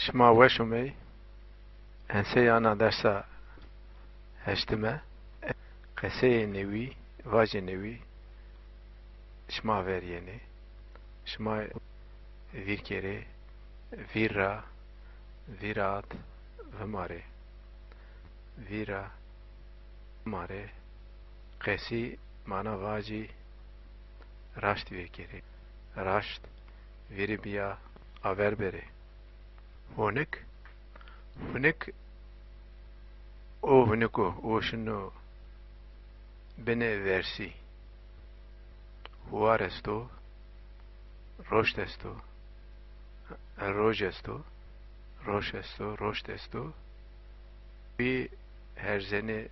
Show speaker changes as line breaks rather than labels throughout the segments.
شما وشمی انسیانا درسا هشتمه قصه نوی واج نوی شما ورینه شما ویر کره ویر را ویرات و ماره ویرا ماره قصی مانا واجی راشت ویر کره راشت ویر بیا آور بره هونک او هونکو او شنو بنه ورسی هوار استو رشد استو روش استو رشد استو بی هر زنه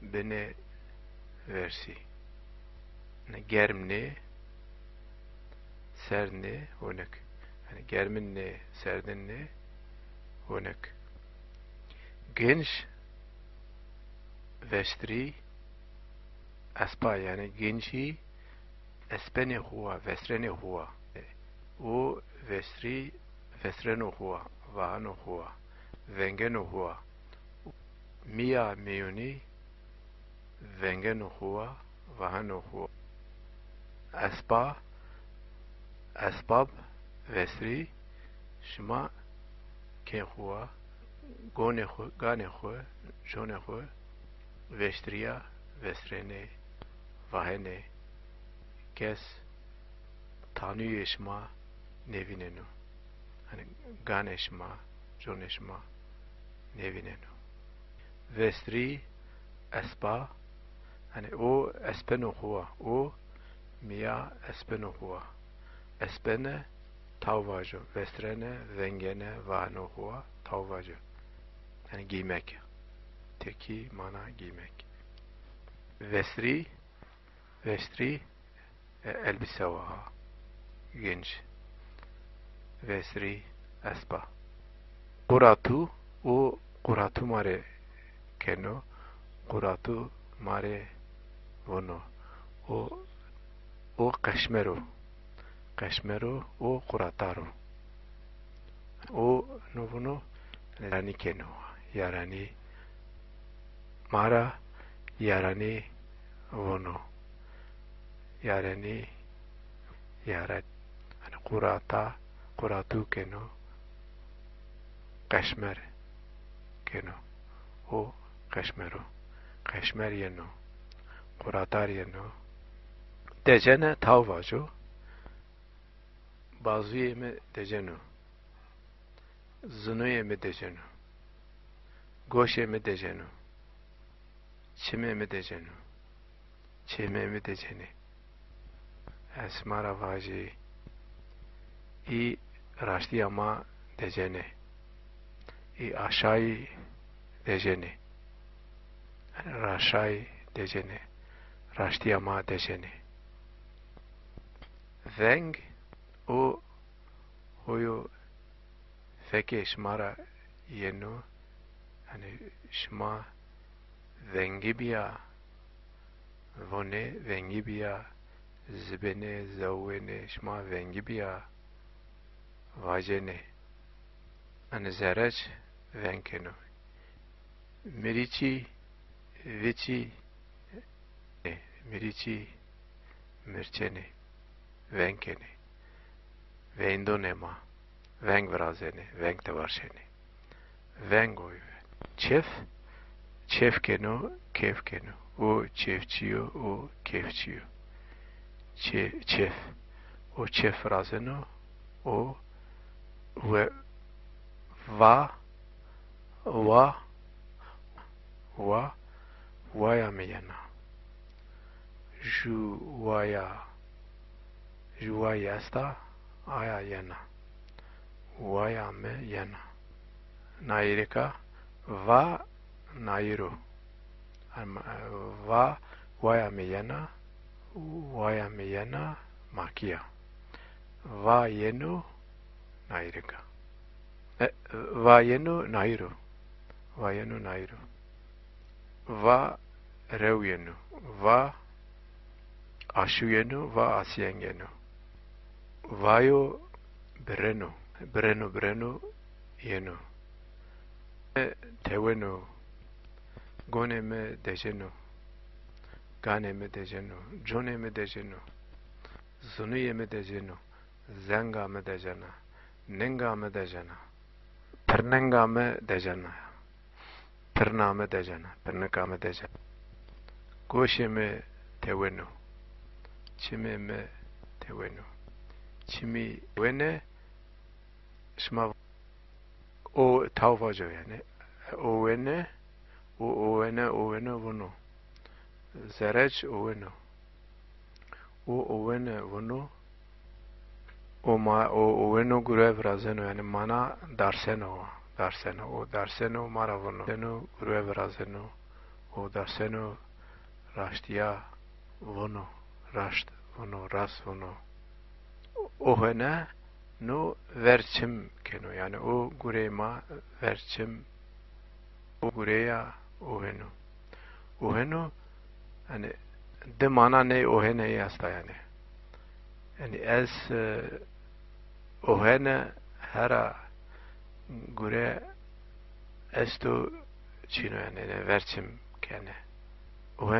بنه ورسی گرم نه سرد نه هونک yani germin ne serdin ne honek genç vestri aspa yani gençi espene hua vestrene hua o vestri vestreno hua vahano hua vengeno hua mia meuni vengeno hua vahano hua aspa asbab vestri şma ken hua gane hua jone hua vestriya vestrene vahene kes tanıyor şma nevinenu hani gane şma jone şma nevinenu vestri espa hani o espeno hua o mia espeno hua espene tavvajo vestrene vengene vano hua tavvajo yani giymek teki mana giymek vestri elbise vaha genç vestri espa kuratu o kuratu mare keno kuratu mare vono o Kaşmero o kurataro o novuno yarani keno yarani mara yarani vono yarani yarat hani kuratu keno kaşmer keno o kaşmer yeno kuratar yeno decene tavvajo bazıya mı decenu zınuya mı decenu goşe mi decenu çime mi decenu çime mi deceni esmara vaji i raşti ama decene i aşağı deceni raşay deceni raşti ama deceni veng o hoyo feke şmara yeno hani şma vengibiya vone vengibiya zibene zavene şma vengibiya vajene hani zereç venkeno mirici vici mirici mirçene venkene Vendonema, veng vrazene, veng tevarşene, veng oy, çef keno, kef keno, o çefçiyo, o kefçiyo, çef, o çef vrazeno, o ve vaya meyana, juaya sta, aya yana vaya me yana nairika va nairo va vaya me yana makia va yeno nairika va yeno nairo va reuyenu va aşuyenu va asyengenu Vayo Bereno brenu yenu tewenu gone me dejenu gane me dejenu jone me dejenu zunuye me dejenu zenga me dejena nenga me dejena pernenga me dejena perna me dejena perneka me dejena goshe me tewenu chime me tewenu chimi wene shma o tavvajo yani o wene bunu zereç o wene bunu o wene gurev razeno yani mana darseno o darseno mara bunu seno gurev razeno o darseno raştiya bunu raşt bunu ras bunu o wene no verçim keno yani o gurema verçim o gureya o weno hani de mana ne o hene hasta yani ez o hene hera gure esto çino yani verçim kene o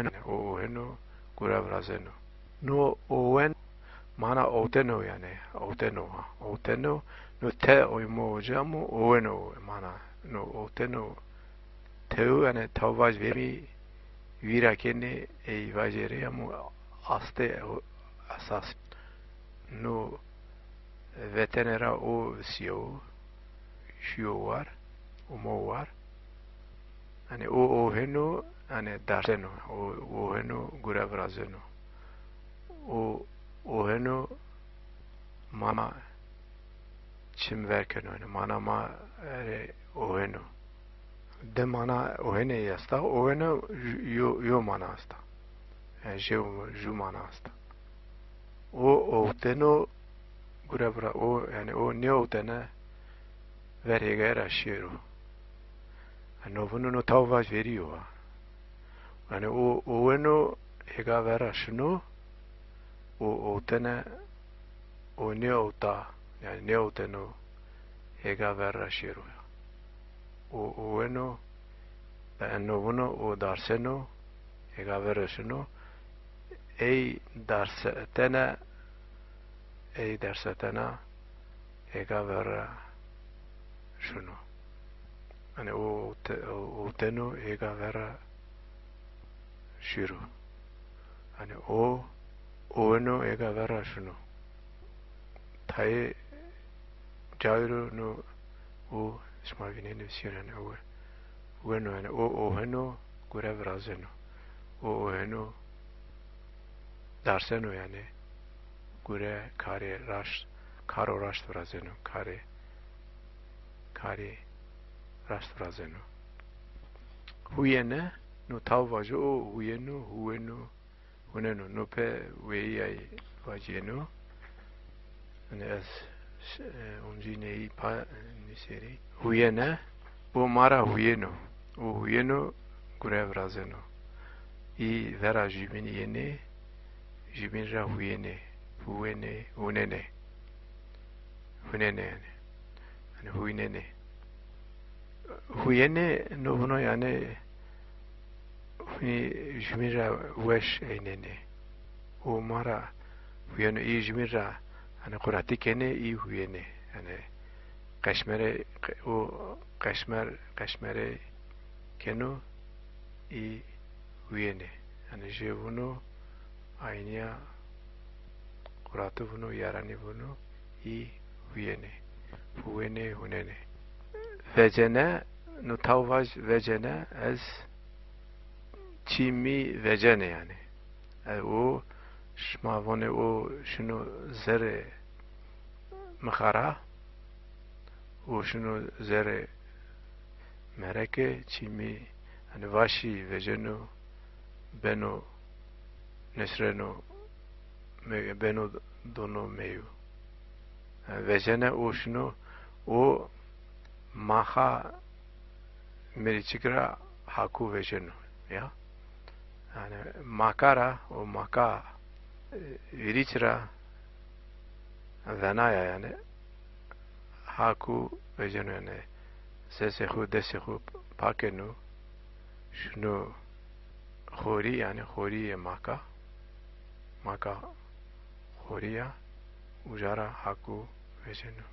heno gure brazeno no o wen mana oteno yani oteno no te oymo jamu oweno mana no oteno teu yani tavvaj veri vira kene e vajere amu aste asas no vetenera o sio şio var umo var hani o heno hani darseno o heno gura brazeno o heno mama çim verken öyle mana ma o heno de mana o hene yasta o heno yo mana hasta yani ju mana hasta o teno gura bra o yani o ne o tene verigera şiru yani o bunu no tavvaj veriyor yani o heno ega vera şunu o tene o ne o ta yani ne o teno ega vera şiru o heno no bunu o darseno ega vera şunu ey darsetena ega vera şunu hani o teno ega vera şiru hani o eno ega vera şunu tayi jayro no o smavinene sirene o bueno yani o heno gure vrazeno o heno darseno yani gure karo raş vrazeno kare raş vrazeno huyene no tavvajo o huyeno no pe veyai vajeno yani ez onjinei pa niseri huyene o mara huyeno o huyeno gure vrazeno i vera jibin yene jibin ra huyene hunene yani huyene no bunu yani jibin ra weş eynene o mara huyeno i jibin ra hani kurati kene i huyene yani kaşmere keno i huyene yani je bunu aynıya kuratı bunu yarani bunu i huyene hunene vecene no tavvaj vecene ez çimi vecene yani o şmavone o şunu zere mkhara o şunu zere mereke çimi hani vaşi veceno beno nesreno beno dono meyu vecene o şunu o maha meriçikra haku veceno ya yani makara o maka viriçra venaya yani haku vejenu yani sesi khu desi khu pakenu şunu khori yani khori maka khoriya ujara haku vejenu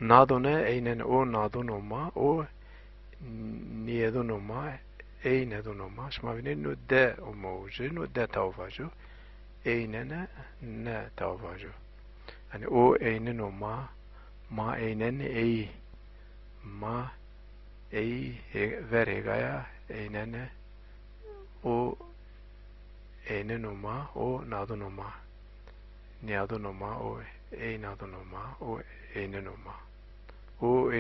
nadone einen o nadonoma o niedonoma einedonoma şmavine no de omoje no de tavvaju einene ne tavvaju yani o einen o ma einen ei ma ei ver hegaya einene o einen o ma o nadonoma niadonoma o einadonoma o einen o ma o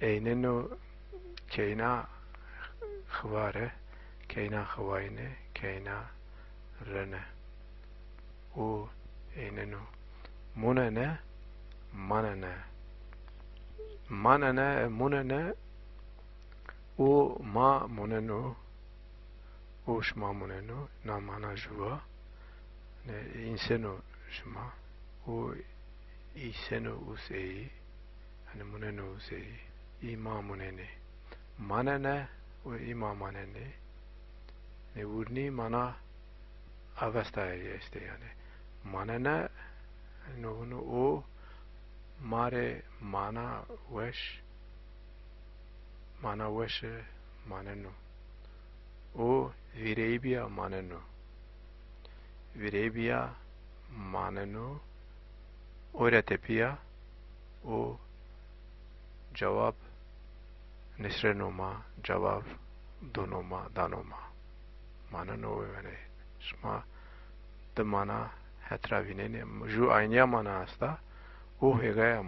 einen o keina khvare keina khvaine keina rene o einenu munene manene munene o ma munenu o shma munenu na mana jua ne insenu shma o isenu usei ane munenu usei ima munene manene o ima manene ne urni mana avastaya este yani manene no o mare mana wesh manenu o virebia manenu öğretepia o cevap nisrenoma cevap danoma manenu yani şma de mana hetravinene ju aynı mana asta o hegaya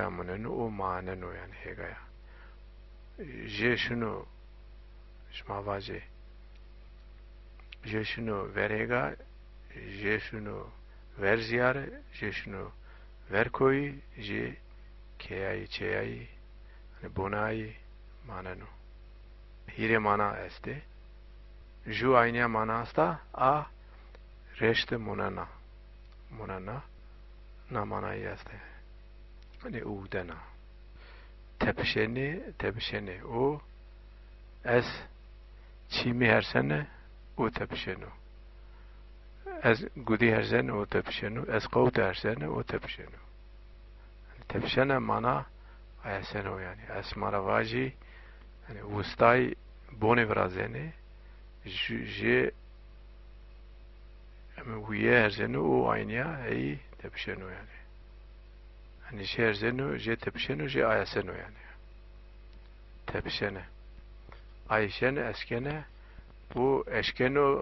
munenu o manenu yani hegaya je şunu şma vaje je şunu verega je şunu ver ziyare je şunu ver koyi je keyai cheyai bonai manenu hire mana este ju aynı mana asta a reşte munana na mana este hani udena tepişeni o ez çimi her sene o tepişenu ez gudi her sene o tepişenu ez kavut her sene o tepişenu tepişene mana ayaseno yani ez maravaji yani ustay boni vrazeni je uye her sene o aynıya ey tepişenu yani hani je her sene je tepişenu je ayaseno yani tepişene ayşene eskene bu eşkeno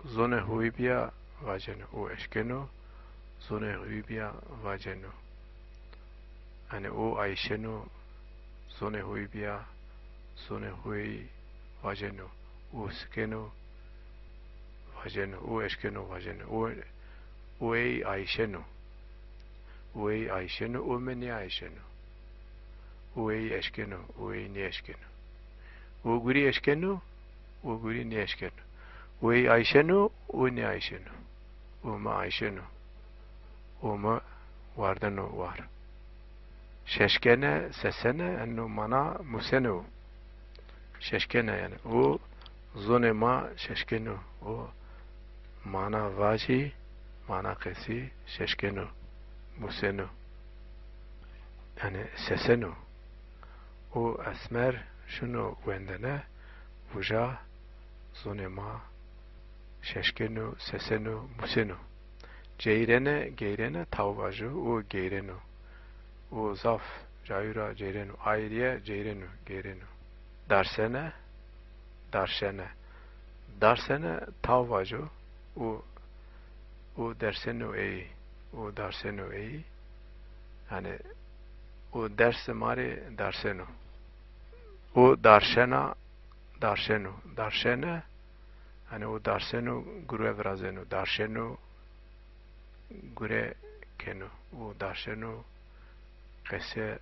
zone huibia vajeno o eşkeno zone huibia vajeno hani o ayşeno zone huibia zone hui vajeno o skeno vajeno o eşkeno vajeno o ey ayşeno o meni ayşeno o ey eşkeno o ey ni eşkeno o guri eşkeno o guri ni eşkeno o ey ayşeno o ni ayşeno o ma ayşeno o ma vardeno var şeşkene sesene enno mana museno şeşkene yani o zone ma şeşkeno o mana vaji mana kesi şeşkeno museno yani seseno o esmer şunu vendene vuja zone ma şeşkeno seseno museno geyrene tavvaju o geyreno o zaf cayura ceyrenu ayrıya geyrenu darsene tavvaju o dersenu ey hani o derse mari darsenu o darshene hani o darsenu gure vrazenu darshenu gure kenu o darshenu kese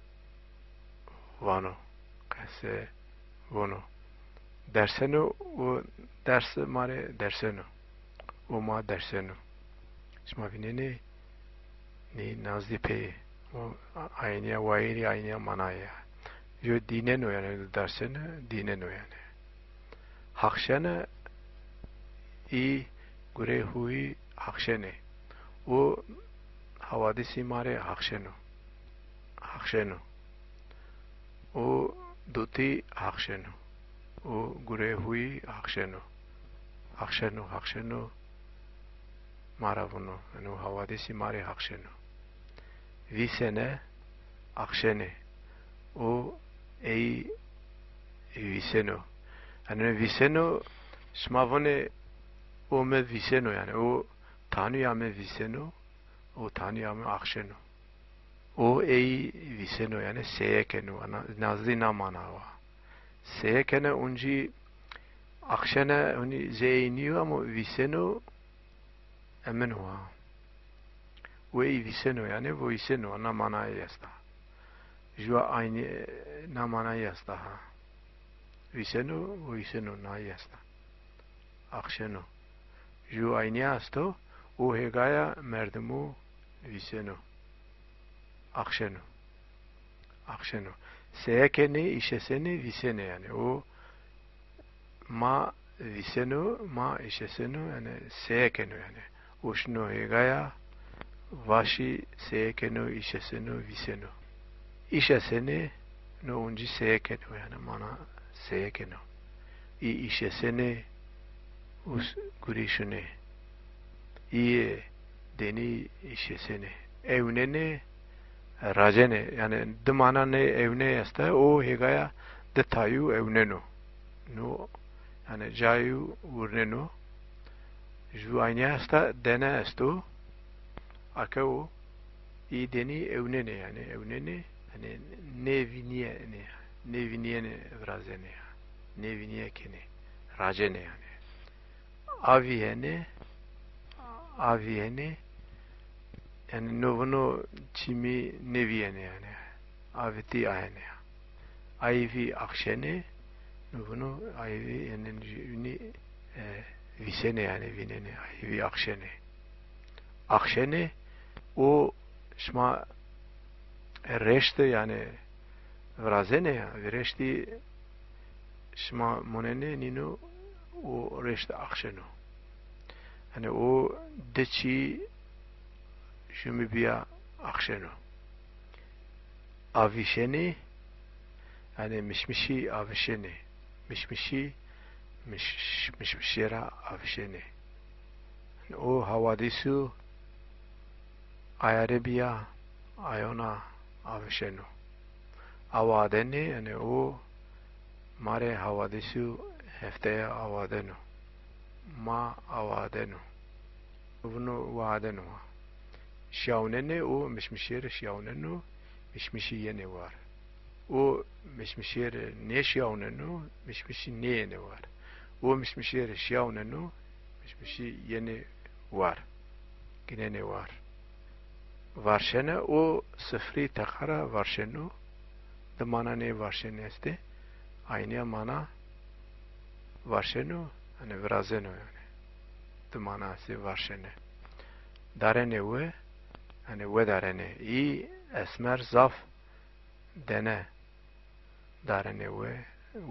vono dersenu o derse mare dersenu o ma dersenu şma vineni ni nazdi pe o aynı vayri aynı manaya yo dinen o yani dersene dinen o yani hakşene i gure hui hakşene o havadisi mare hakşeno o duti hakşeno o gure hui hakşeno maravuno yani o havadisi mare hakşeno visene akşene o ey viseno yani viseno smavone o me viseno yani o tanıyame viseno o tanıyame akşeno o ey viseno yani seyekeno nazli namana seyekene unji akşene oni zeyniyo ama viseno emin huwa o ey viseno yani o viseno namana yasta jua aynı namana yasta ha viseno na yasta akşeno jua aynı asto o hegaya merdumu viseno akşeno seyekeni işeseni visene yani o ma viseno ma işeseno yani seyekeno yani uşno hegaya vaşi seyekeno işeseno viseno işeseni no unji seyekeno yani mana seyekeno i işeseni us gurişune i deni işeseni evnene rajene yani dımana ne evne yasta o hegaya detayu evneno no yani jayu urneno ju aynı yasta dene esto akao i deni evnene yani evnene hani ne viniye vrazene ne viniye kene rajene yani aviyene yani novono çimi neviyene yani aviti ayene ayvi akşene novono ayvi yani uni visene yani vinene ayvi akşene o şma reşte yani vrazene ya reşti şma monene nino o reşte akşeno yani o deçi şumi biya akşeno avişeni yani mişmişi avişeni mişmişera avişeni yani o havadisu ayarebiya ayona avişeno avadeni yani o mare havadisu hefteye avadeno ma avadeno bunu vaadeno şaunene o mişmişere şauneno mişmişi yene var o mişmişere ne şauneno mişmişi ne yene var o mişmişere şauneno mişmişi yene var yine ne var varşene o sıfri takara varşeno de mana ne varşene este aynı mana varşeno hani vrazeno yani de manası varşene darene ve hani ve darene i esmer zaf dene darene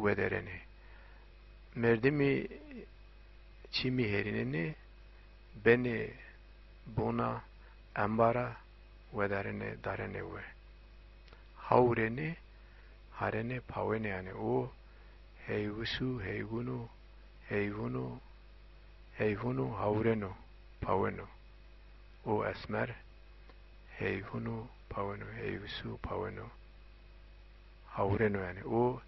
ve derene merdimi çimi herineni beni buna ambara ve darene ve haurene harene pavene yani o heyvusu heyvunu haureno paveno o esmer heyvunu paveno heyvusu paveno haureno yani o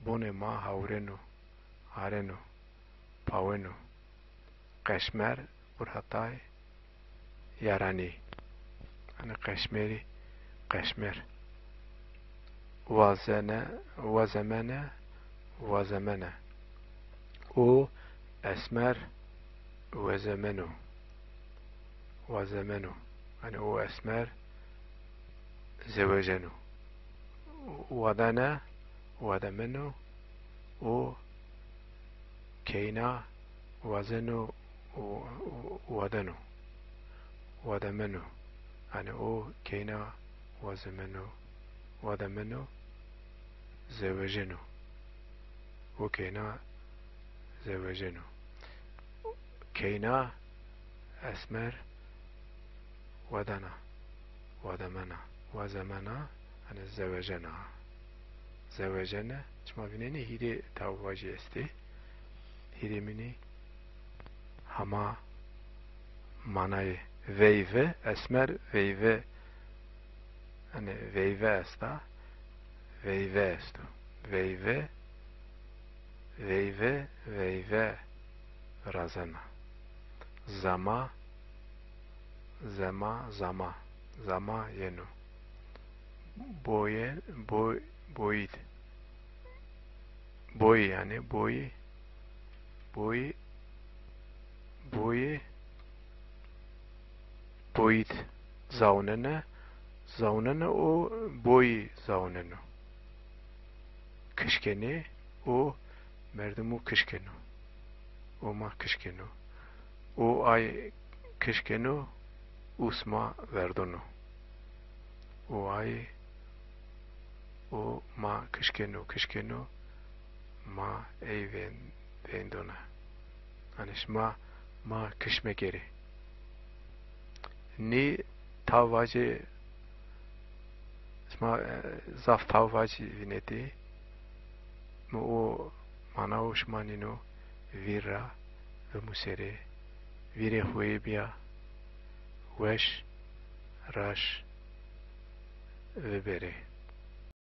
bone ma haureno hareno paveno keşmer burhatay yarani hani keşmer vazemene o esmer vazemeno hani o esmer zeveceno vademeno o keyna vazeno vademeno yani o keyna vazemenu vadamenu zevejenu o keyna zevejenu keyna esmer ودنا ودمنا وزمنا hani zevecena zevecene çma bineni hiri tavvacı esti hirimini hama manayı veyve esmer veyve hani veyve esta veyve estu veyve veyve veyve razena zama zama yenu boy yani boyit zaunene o boy zaunenu kışkeni o merdumu kışkenu o ma kışkenu o ay kışkenu usma verdonu o ay o ma kışkenu ma eyven vendona anışma ma kışmekeri ni tavvacı sma zaf tavvacı vineti mu o mana uşmanino vira ve musere vire huebia weş raş ve bere